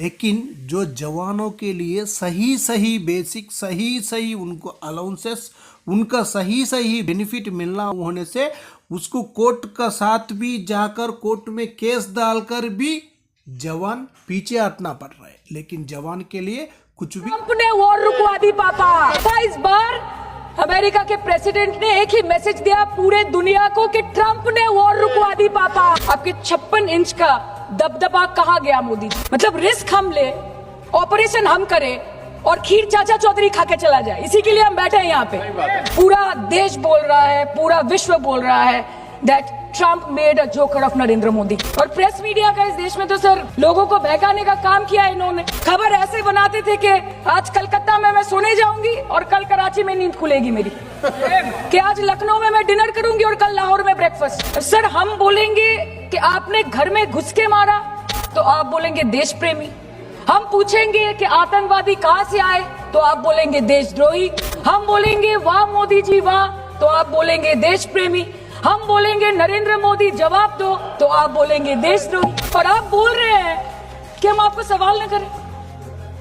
लेकिन जो जवानों के लिए सही बेसिक सही उनको अलाउंसेस उनका सही बेनिफिट मिलना होने से उसको कोर्ट का साथ भी जाकर कोर्ट में केस डालकर भी जवान पीछे हटना पड़ रहा है। लेकिन जवान के लिए कुछ भी ट्रंप ने वॉर रुकवा दी पापा। इस बार अमेरिका के प्रेसिडेंट ने एक ही मैसेज दिया पूरे दुनिया को कि ट्रंप ने वॉर रुकवा दी पापा। आपके 56 इंच का दबदबा कहाँ गया मोदी जी? मतलब रिस्क हम ले, ऑपरेशन हम करें और खीर चाचा चौधरी खा के चला जाए, इसी के लिए हम बैठे हैं यहाँ पे। पूरा देश बोल रहा है, पूरा विश्व बोल रहा है that Trump made a joker of Narendra Modi. और प्रेस मीडिया का इस देश में तो सर लोगों को बहकाने का काम किया इन्होंने। खबर ऐसे बनाते थे कि आज कलकत्ता में मैं सोने जाऊंगी और कल कराची में नींद खुलेगी मेरी, कि आज लखनऊ में मैं डिनर करूंगी और कल लाहौर में ब्रेकफास्ट। सर हम बोलेंगे कि आपने घर में घुस के मारा तो आप बोलेंगे देश प्रेमी। हम पूछेंगे कि आतंकवादी कहां से आए तो आप बोलेंगे देशद्रोही। हम बोलेंगे वाह मोदी जी वाह तो आप बोलेंगे देश प्रेमी। हम बोलेंगे नरेंद्र मोदी जवाब दो तो आप बोलेंगे देशद्रोही। और आप बोल रहे हैं कि हम आपको सवाल न करें।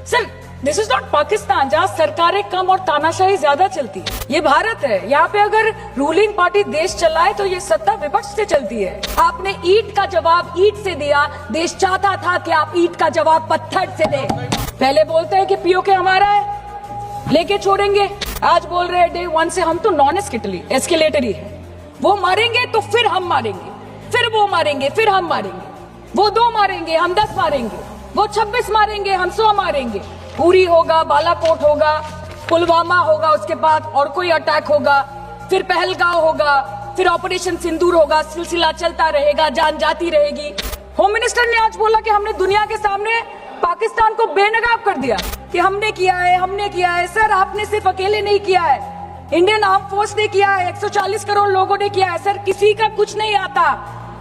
Sir this is not Pakistan जहां सरकारें कम और तानाशाही ज्यादा चलती है। ये भारत है, यहाँ पे अगर रूलिंग पार्टी देश चलाए तो ये सत्ता विपक्ष से चलती है। आपने ईंट का जवाब ईंट से दिया, देश चाहता था कि आप ईंट का जवाब पत्थर से दें। पहले बोलते हैं कि पीओके हमारा है, लेके छोड़ेंगे। आज बोल रहे हैं डे 1 से हम तो नॉन एस्केलेटरी है। वो मारेंगे तो फिर हम मारेंगे, फिर वो मारेंगे, फिर हम मारेंगे। वो 2 मारेंगे, हम 10 मारेंगे। वो 26 मारेंगे, हम 100 मारेंगे। उरी होगा, बालाकोट होगा, पुलवामा होगा, उसके बाद और कोई अटैक होगा, फिर पहलगांव होगा, फिर ऑपरेशन सिंदूर होगा। सिलसिला चलता रहेगा, जान जाती रहेगी। होम मिनिस्टर ने आज बोला कि हमने दुनिया के सामने पाकिस्तान को बेनकाब कर दिया कि हमने किया है। सर आपने सिर्फ अकेले नहीं किया है, इंडियन आर्म फोर्स ने किया है, 140 करोड़ लोगों ने किया है। सर किसी का कुछ नहीं आता,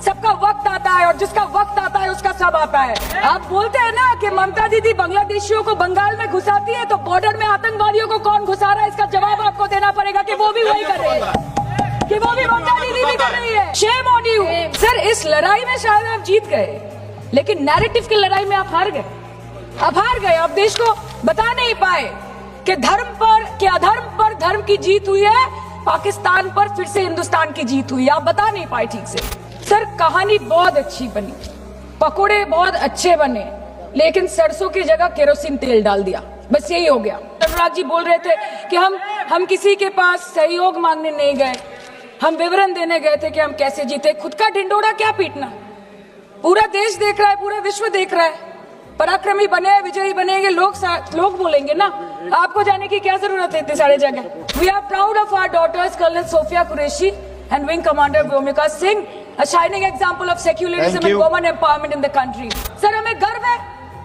सबका वक्त आता है और जिसका वक्त आता है उसका सब आता है। आप बोलते हैं ना कि ममता दीदी बांग्लादेशियों को बंगाल में घुसाती है, तो बॉर्डर में आतंकवादियों को कौन घुसा रहा है इसका जवाब आपको देना पड़ेगा कि वो भी वही कर रहे हैं, कि वो भी ममता दीदी भी कर रही है। Shame on you. सर इस लड़ाई में शायद आप जीत गए, लेकिन नैरेटिव की लड़ाई में आप हार गए। आप देश को बता नहीं पाए कि धर्म पर कि अधर्म पर धर्म की जीत हुई है, पाकिस्तान पर फिर से हिंदुस्तान की जीत हुई है। आप बता नहीं पाए ठीक से। सर कहानी बहुत अच्छी बनी, पकोड़े बहुत अच्छे बने, लेकिन सरसों की जगह केरोसिन तेल डाल दिया, बस यही हो गया। अनुराग जी बोल रहे थे कि हम किसी के पास सहयोग मांगने नहीं गए, हम विवरण देने गए थे कि हम कैसे जीते। खुद का ढिंडोरा क्या पीटना, पूरा देश देख रहा है, पूरा विश्व देख रहा है। पराक्रमी बने, विजयी बनेंगे, लोग बोलेंगे ना, आपको जाने की क्या जरूरत है इतने सारे जगह। We are proud of our daughters colonel Sofiya Qureshi and wing commander Vyomika Singh, a shining example of secularism and women empowerment in the country. Sir हमें गर्व है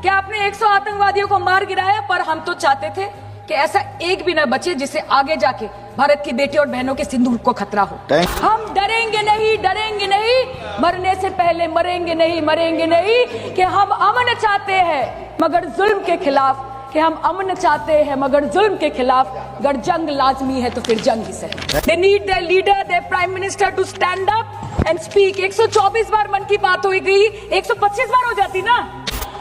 कि आपने 100 आतंकवादियों को मार गिराया, पर हम तो चाहते थे कि ऐसा एक भी न बचे जिससे आगे जाके भारत की बेटी और बहनों के सिंदूर को खतरा हो। हम डरेंगे नहीं, मरने से पहले मरेंगे नहीं, कि हम अमन चाहते हैं मगर जुल्म के खिलाफ, मगर जुल्म के खिलाफ अगर जंग लाजमी है तो फिर जंग ही सही। They need their leader, their prime minister to stand up and speak. 124 बार मन की बात हो गई, 125 बार हो जाती ना।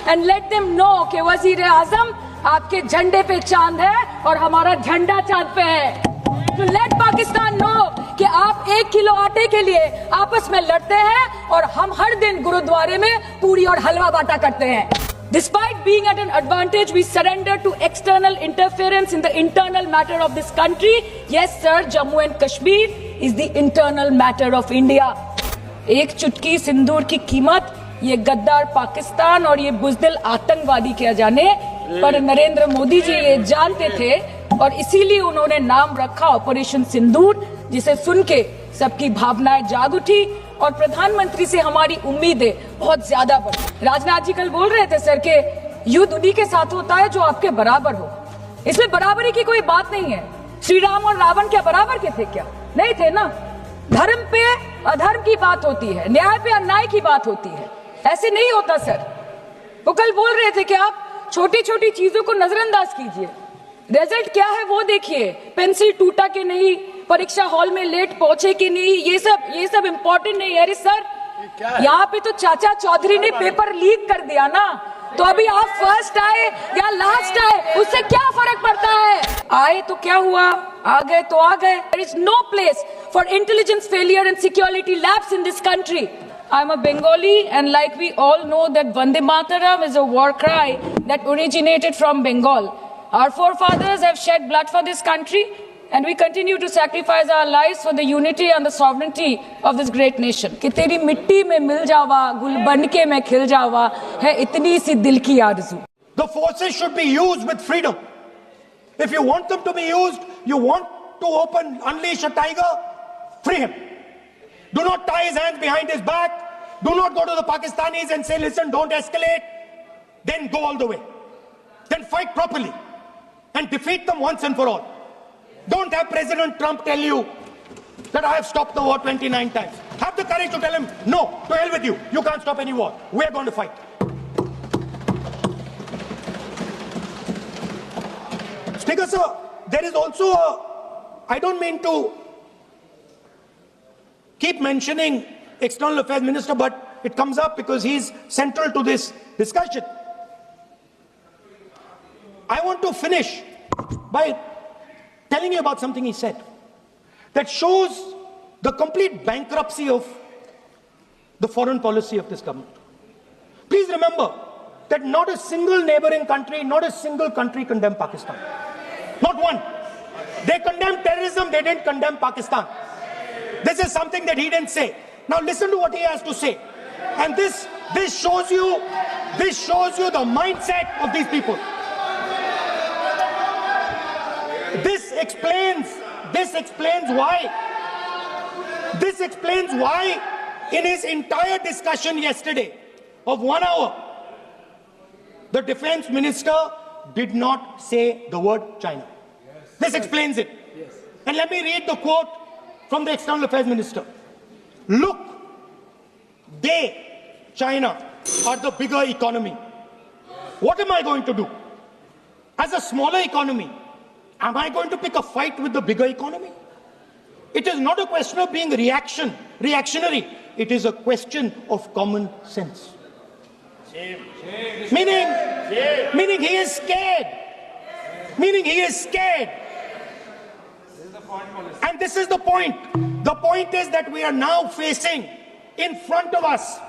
And let them know कि वजीर आजम आपके झंडे पे चांद है और हमारा झंडा चांद पे है। तो let पाकिस्तान know कि आप 1 किलो आटे के लिए आपस में लड़ते हैं और हम हर दिन गुरुद्वारे में पूरी और हलवा बांटा करते हैं। Despite being at an advantage, we surrender to external interference in the internal matter of this country. Yes, sir, Jammu and Kashmir is the internal matter of India. एक चुटकी सिंदूर की कीमत ये गद्दार पाकिस्तान और ये बुज़दिल आतंकवादी किया जाने, पर नरेंद्र मोदी जी ये जानते थे और इसीलिए उन्होंने नाम रखा ऑपरेशन सिंदूर, जिसे सुन के सबकी भावनाएं जाग उठी और प्रधानमंत्री से हमारी उम्मीदें बहुत ज्यादा बढ़ी। राजनाथ जी कल बोल रहे थे सर के युद्ध उन्हीं के साथ होता है जो आपके बराबर हो। इसमें बराबरी की कोई बात नहीं है। श्री राम और रावण क्या बराबर के थे क्या? नहीं थे ना। धर्म पे अधर्म की बात होती है, न्याय पे अन्याय की बात होती है, ऐसे नहीं होता सर। वो कल बोल रहे थे कि आप छोटी छोटी चीजों को नजरअंदाज कीजिए, रिजल्ट क्या है वो देखिए। पेंसिल टूटा कि नहीं, परीक्षा हॉल में लेट पहुंचे कि नहीं, ये सब इम्पोर्टेंट नहीं है। अरे सर यहाँ पे तो चाचा चौधरी ने पेपर लीक कर दिया ना, तो अभी आप फर्स्ट आए या लास्ट आए उससे क्या फर्क पड़ता है? आए तो क्या हुआ, आ गए तो आ गए. There is no place for intelligence failure and security lapse in this country. I'm a Bengali, and like we all know that Vande Mataram is a war cry that originated from Bengal. Our forefathers have shed blood for this country, and we continue to sacrifice our lives for the unity and the sovereignty of this great nation. कि तेरी मिट्टी में मिल जावा, गुल बनके मैं खिल जावा, है इतनी सी दिल की आरज़ू. The forces should be used with freedom. If you want them to be used, you want to unleash a tiger, free him. Do not tie his hands behind his back. Do not go to the Pakistanis and say, listen, don't escalate. Then go all the way. Then fight properly and defeat them once and for all. Don't have President Trump tell you that I have stopped the war 29 times. Have the courage to tell him, no, to hell with you. You can't stop any war. We're going to fight. Speaker, sir, there is also I don't mean to keep mentioning External Affairs Minister, but it comes up because he's central to this discussion. I want to finish by telling you about something he said that shows the complete bankruptcy of the foreign policy of this government. Please remember that not a single neighboring country, not a single country condemned Pakistan. Not one. They condemned terrorism, they didn't condemn Pakistan. This is something that he didn't say. Now listen to what he has to say. And this shows you the mindset of these people. This explains why in his entire discussion yesterday of 1 hour, the defense minister did not say the word China. This explains it. And let me read the quote from the External Affairs Minister. Look, China, are the bigger economy. What am I going to do? As a smaller economy, am I going to pick a fight with the bigger economy? It is not a question of being reactionary. It is a question of common sense. Meaning he is scared. And this is the point. The point is that we are now facing in front of us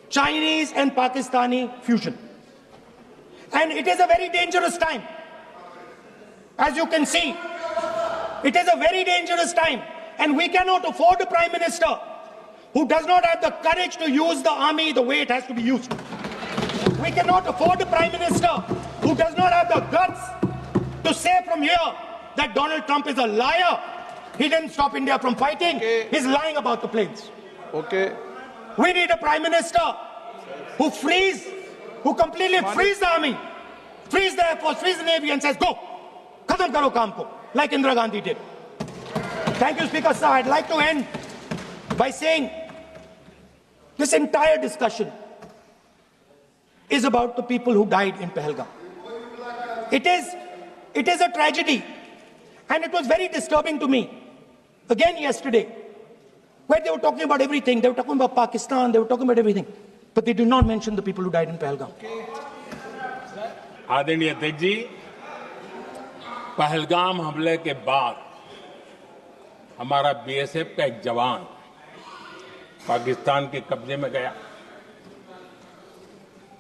Chinese and Pakistani fusion. And it is a very dangerous time. As you can see, it is a very dangerous time. And we cannot afford a Prime Minister who does not have the courage to use the army the way it has to be used. We cannot afford a Prime Minister who does not have the guts to say from here that Donald Trump is a liar. He didn't stop India from fighting. Okay. He's lying about the planes. Okay. We need a Prime Minister who completely frees the army, frees the Air Force, frees the Navy and says, go, khatam karo kaam ko, like Indira Gandhi did. Thank you, Speaker, sir. I'd like to end by saying this entire discussion is about the people who died in Pahalgam. It is a tragedy, and it was very disturbing to me. Again yesterday, where they were talking about everything, they were talking about Pakistan, they were talking about everything, but they did not mention the people who died in Pahalgam. आदरणीय अध्यक्ष जी, पहलगाम हमले के बाद हमारा BSF का एक जवान पाकिस्तान के कब्जे में गया,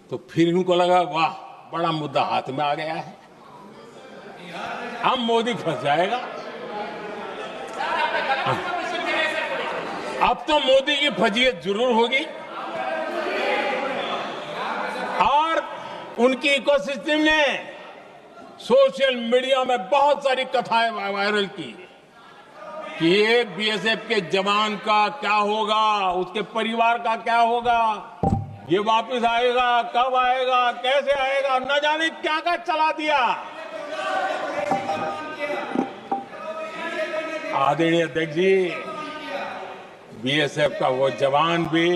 तो फिर इनको लगा वाह बड़ा मुद्दा हाथ में आ गया है, अब मोदी फंस जाएगा। अब तो मोदी की फजीयत जरूर होगी। और उनकी इकोसिस्टम ने सोशल मीडिया में बहुत सारी कथाएं वायरल की कि एक बीएसएफ के जवान का क्या होगा, उसके परिवार का क्या होगा, ये वापस आएगा, कब आएगा, कैसे आएगा, न जाने क्या क्या चला दिया। आदरणीय अध्यक्ष जी, बीएसएफ का वो जवान भी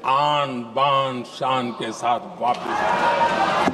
आन बान शान के साथ वापस आया।